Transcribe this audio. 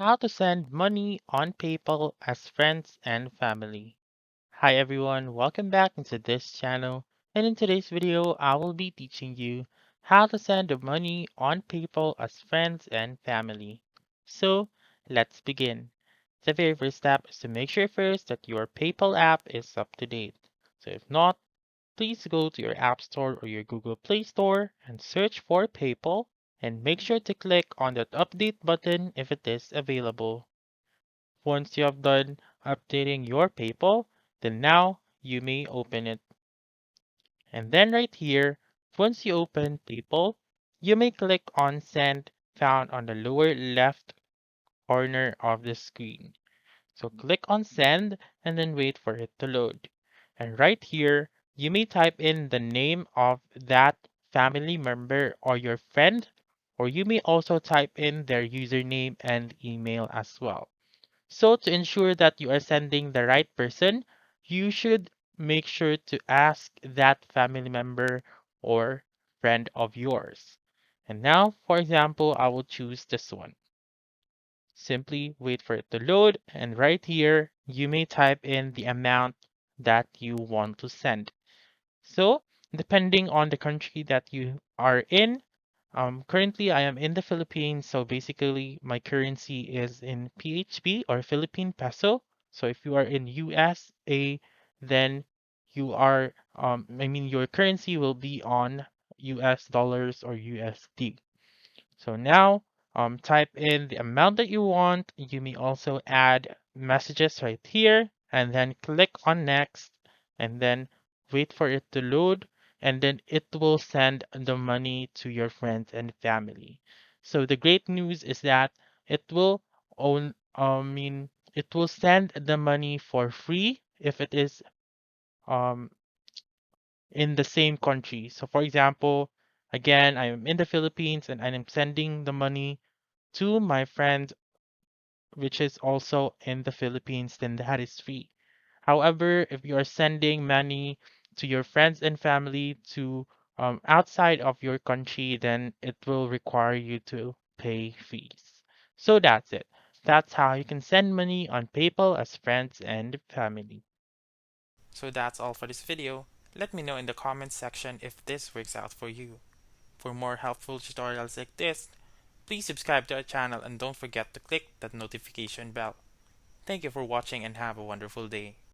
How to send money on PayPal as friends and family. Hi everyone, welcome back into this channel. And in today's video, I will be teaching you how to send the money on PayPal as friends and family. So let's begin. The very first step is to make sure first that your PayPal app is up to date. So if not, please go to your App Store or your Google Play Store and search for PayPal and make sure to click on that update button if it is available. Once you have done updating your PayPal, then now you may open it. And then right here, once you open PayPal, you may click on Send found on the lower left corner of the screen. So click on Send and then wait for it to load. And right here, you may type in the name of that family member or your friend, or you may also type in their username and email as well. So to ensure that you are sending the right person, you should make sure to ask that family member or friend of yours. And now, for example, I will choose this one. Simply wait for it to load, and right here, you may type in the amount that you want to send. So, depending on the country that you are in, currently I am in the Philippines, so basically my currency is in PHP or Philippine peso. So if you are in USA, then your currency will be on US dollars or USD. So now, type in the amount that you want. You may also add messages right here and then click on next and then wait for it to load and then it will send the money to your friends and family. So the great news is that it will own, it will send the money for free if it is um, in the same country. So for example, again, I am in the Philippines and I am sending the money to my friend, which is also in the Philippines, then that is free. However, if you are sending money to your friends and family to outside of your country, then it will require you to pay fees. So that's it. That's how you can send money on PayPal as friends and family. So that's all for this video. Let me know in the comments section if this works out for you. For more helpful tutorials like this, please subscribe to our channel and don't forget to click that notification bell. Thank you for watching and have a wonderful day.